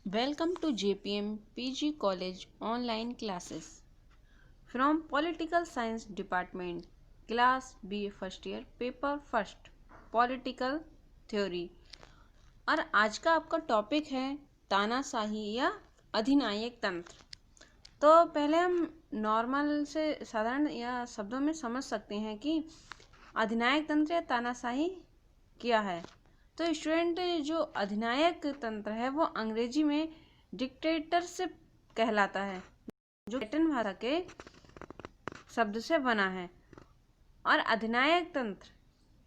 Welcome to JPM PG College online classes from Political Science Department, Class BA First Year, Paper First, Political Theory। और आज का आपका topic है तानाशाही या अधिनायक तंत्र। तो पहले हम नॉर्मल से साधारण या शब्दों में समझ सकते हैं कि अधिनायक तंत्र या तानाशाही क्या है। तो स्टूडेंट, जो अधिनायक तंत्र है वो अंग्रेजी में डिक्टेटरशिप कहलाता है, जो लैटिन भाषा के शब्द से बना है। और अधिनायक तंत्र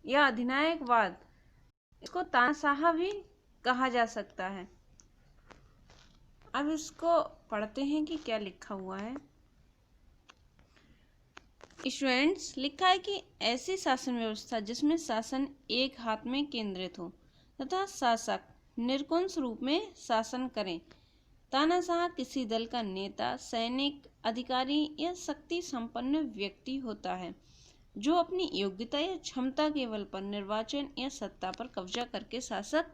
या अधिनायकवाद, इसको तानाशाह भी कहा जा सकता है। अब इसको पढ़ते हैं कि क्या लिखा हुआ है। स्टूडेंट्स, लिखा है कि ऐसी शासन व्यवस्था जिसमें शासन एक हाथ में केंद्रित हो तथा शासक निरंकुश रूप में शासन करें। तानाशाह किसी दल का नेता, सैनिक, अधिकारी या शक्ति संपन्न व्यक्ति होता है जो अपनी योग्यता या क्षमता के बल पर निर्वाचन या सत्ता पर कब्जा करके शासक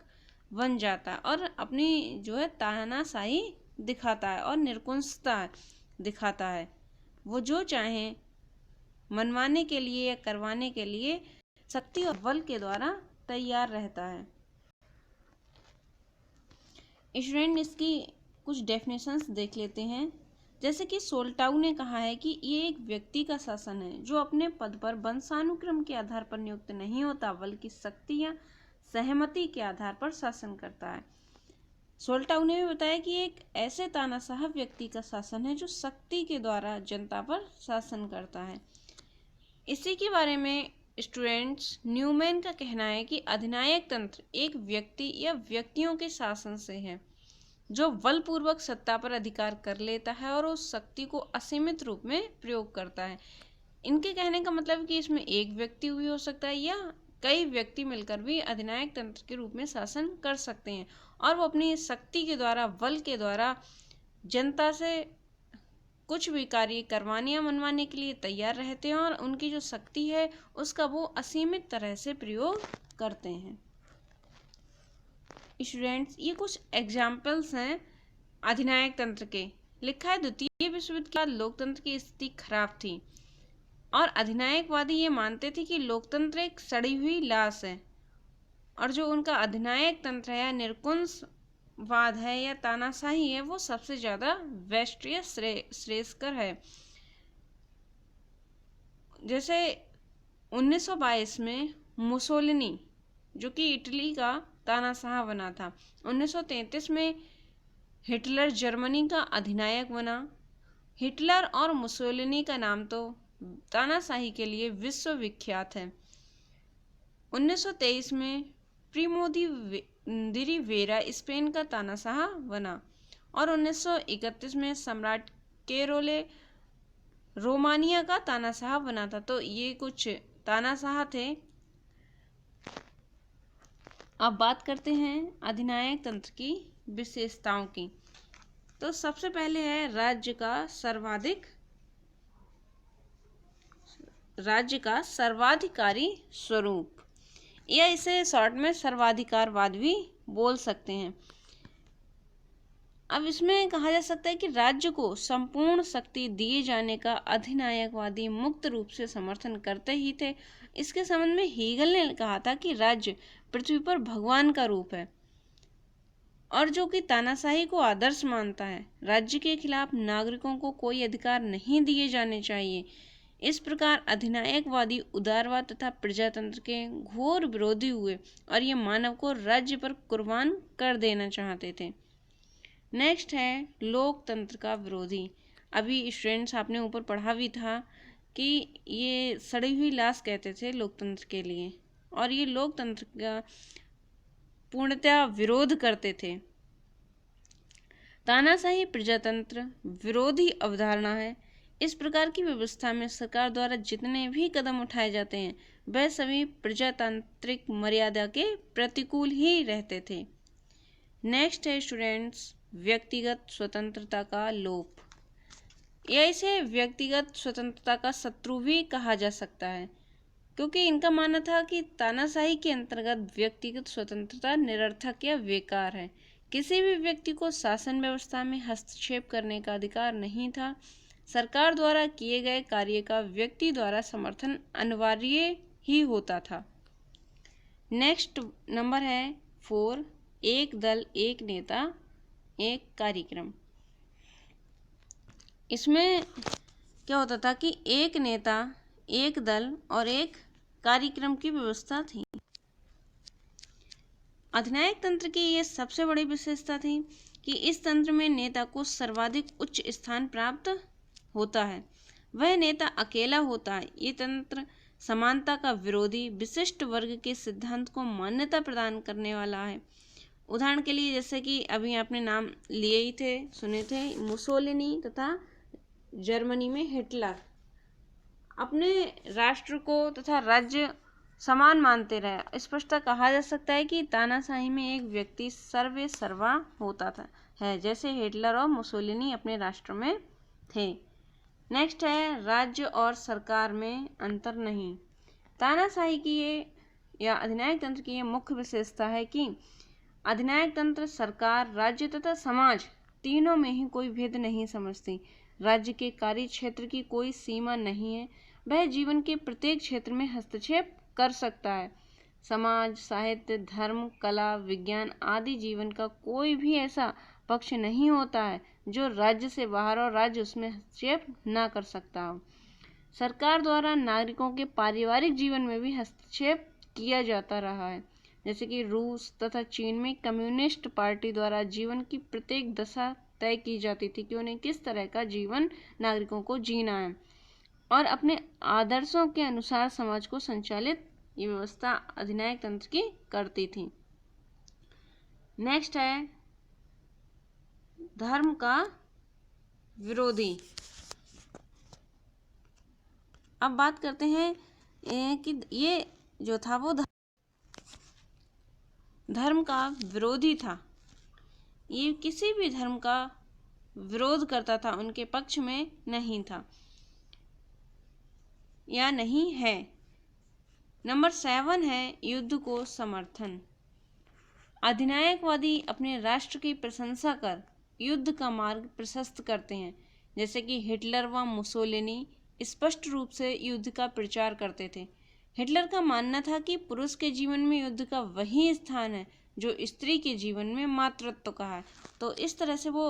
बन जाता है और अपनी जो है तानाशाही दिखाता है और निरंकुशता दिखाता है। वो जो चाहे मनवाने के लिए या करवाने के लिए शक्ति और बल के द्वारा तैयार रहता है। स्टूडेंट, इसकी कुछ डेफिनेशंस देख लेते हैं। जैसे कि सोल्टाउ ने कहा है कि ये एक व्यक्ति का शासन है जो अपने पद पर वंशानुक्रम के आधार पर नियुक्त नहीं होता, बल्कि शक्ति या सहमति के आधार पर शासन करता है। सोल्टाउ ने भी बताया कि एक ऐसे तानाशाह व्यक्ति का शासन है जो शक्ति के द्वारा जनता पर शासन करता है। इसी के बारे में स्टूडेंट्स, न्यूमैन का कहना है कि अधिनायक तंत्र एक व्यक्ति या व्यक्तियों के शासन से है जो बलपूर्वक सत्ता पर अधिकार कर लेता है और उस शक्ति को असीमित रूप में प्रयोग करता है। इनके कहने का मतलब कि इसमें एक व्यक्ति भी हो सकता है या कई व्यक्ति मिलकर भी अधिनायक तंत्र के रूप में शासन कर सकते हैं और वो अपनी शक्ति के द्वारा, बल के द्वारा जनता से कुछ भी कार्य करवाने या मनवाने के लिए तैयार रहते हैं और उनकी जो शक्ति है उसका वो असीमित तरह से प्रयोग करते हैं। स्टूडेंट्स, ये कुछ एग्जाम्पल्स हैं अधिनायक तंत्र के। लिखा है द्वितीय विश्व युद्ध के बाद लोकतंत्र की स्थिति खराब थी और अधिनायकवादी ये मानते थे कि लोकतंत्र एक सड़ी हुई लाश है और जो उनका अधिनायक तंत्र है या निरंकुशवाद है या तानाशाही है वो सबसे ज़्यादा बेस्ट या श्रेयस्कर है। जैसे 1922 में मुसोलिनी, जो कि इटली का तानाशाह बना था, 1933 में हिटलर जर्मनी का अधिनायक बना। हिटलर और मुसोलिनी का नाम तो तानाशाही के लिए विश्व विख्यात है। 1923 में प्रिमो दी रिवेरा स्पेन का तानाशाह बना और 1931 में सम्राट केरोले रोमानिया का तानाशाह बना था। तो ये कुछ तानाशाह थे। अब बात करते हैं अधिनायक तंत्र की विशेषताओं की। तो सबसे पहले है राज्य का सर्वाधिकारी स्वरूप, या इसे शॉर्ट में सर्वाधिकारवाद भी बोल सकते हैं। अब इसमें कहा जा सकता है कि राज्य को संपूर्ण शक्ति दिए जाने का अधिनायकवादी मुक्त रूप से समर्थन करते ही थे। इसके संबंध में हीगल ने कहा था कि राज्य पृथ्वी पर भगवान का रूप है और जो कि तानाशाही को आदर्श मानता है। राज्य के खिलाफ नागरिकों को कोई अधिकार नहीं दिए जाने चाहिए। इस प्रकार अधिनायकवादी उदारवाद तथा प्रजातंत्र के घोर विरोधी हुए और ये मानव को राज्य पर कुर्बान कर देना चाहते थे। नेक्स्ट है लोकतंत्र का विरोधी। अभी स्टूडेंट्स, आपने ऊपर पढ़ा भी था कि ये सड़ी हुई लाश कहते थे लोकतंत्र के लिए और ये लोकतंत्र का पूर्णतः विरोध करते थे। तानाशाही प्रजातंत्र विरोधी अवधारणा है। इस प्रकार की व्यवस्था में सरकार द्वारा जितने भी कदम उठाए जाते हैं वह सभी प्रजातांत्रिक मर्यादा के प्रतिकूल ही रहते थे। नेक्स्ट है स्टूडेंट्स, व्यक्तिगत स्वतंत्रता का लोप, या इसे व्यक्तिगत स्वतंत्रता का शत्रु भी कहा जा सकता है, क्योंकि इनका मानना था कि तानाशाही के अंतर्गत व्यक्तिगत स्वतंत्रता निरर्थक या बेकार है, किसी भी व्यक्ति को शासन व्यवस्था में हस्तक्षेप करने का अधिकार नहीं था। सरकार द्वारा किए गए कार्य का व्यक्ति द्वारा समर्थन अनिवार्य ही होता था। नेक्स्ट नंबर है 4, एक दल एक नेता एक कार्यक्रम। इसमें क्या होता था कि एक नेता, एक दल और एक कार्यक्रम की व्यवस्था थी। अधिनायक तंत्र की ये सबसे बड़ी विशेषता थी कि इस तंत्र में नेता को सर्वाधिक उच्च स्थान प्राप्त होता है। वह नेता अकेला होता है। ये तंत्र समानता का विरोधी विशिष्ट वर्ग के सिद्धांत को मान्यता प्रदान करने वाला है। उदाहरण के लिए जैसे कि अभी आपने नाम लिए ही थे, सुने थे, मुसोलिनी तथा जर्मनी में हिटलर अपने राष्ट्र को तथा राज्य समान मानते रहे। स्पष्टतः कहा जा सकता है कि तानाशाही में एक व्यक्ति सर्वे सर्वा होता था है, जैसे हिटलर और मुसोलिनी अपने राष्ट्र में थे। नेक्स्ट है राज्य और सरकार में अंतर नहीं। तानाशाही की ये या अधिनायक तंत्र की ये मुख्य विशेषता है कि अधिनायक तंत्र सरकार, राज्य तथा समाज तीनों में ही कोई भेद नहीं समझती। राज्य के कार्य क्षेत्र की कोई सीमा नहीं है, वह जीवन के प्रत्येक क्षेत्र में हस्तक्षेप कर सकता है। समाज, साहित्य, धर्म, कला, विज्ञान आदि जीवन का कोई भी ऐसा पक्ष नहीं होता है जो राज्य से बाहर और राज्य उसमें हस्तक्षेप न कर सकता हो। सरकार द्वारा नागरिकों के पारिवारिक जीवन में भी हस्तक्षेप किया जाता रहा है, जैसे कि रूस तथा चीन में कम्युनिस्ट पार्टी द्वारा जीवन की प्रत्येक दशा तय की जाती थी कि उन्हें किस तरह का जीवन नागरिकों को जीना है और अपने आदर्शों के अनुसार समाज को संचालित ये व्यवस्था अधिनायक तंत्र की करती थी। नेक्स्ट है धर्म का विरोधी। अब बात करते हैं कि ये जो था वो धर्म का विरोधी था। ये किसी भी धर्म का विरोध करता था, उनके पक्ष में नहीं था या नहीं है। नंबर 7 है युद्ध को समर्थन। अधिनायकवादी अपने राष्ट्र की प्रशंसा कर युद्ध का मार्ग प्रशस्त करते हैं, जैसे कि हिटलर व मुसोलिनी स्पष्ट रूप से युद्ध का प्रचार करते थे। हिटलर का मानना था कि पुरुष के जीवन में युद्ध का वही स्थान है जो स्त्री के जीवन में मातृत्व का है। तो इस तरह से वो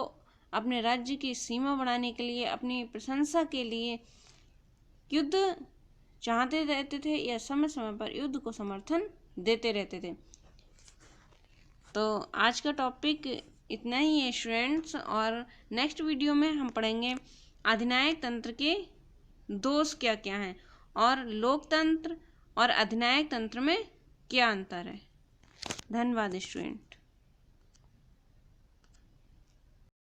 अपने राज्य की सीमा बढ़ाने के लिए, अपनी प्रशंसा के लिए युद्ध चाहते रहते थे या समय समय पर युद्ध को समर्थन देते रहते थे। तो आज का टॉपिक इतना ही है स्टूडेंट्स, और नेक्स्ट वीडियो में हम पढ़ेंगे अधिनायक तंत्र के दोष क्या क्या हैं और लोकतंत्र और अधिनायक तंत्र में क्या अंतर है। धन्यवाद स्टूडेंट।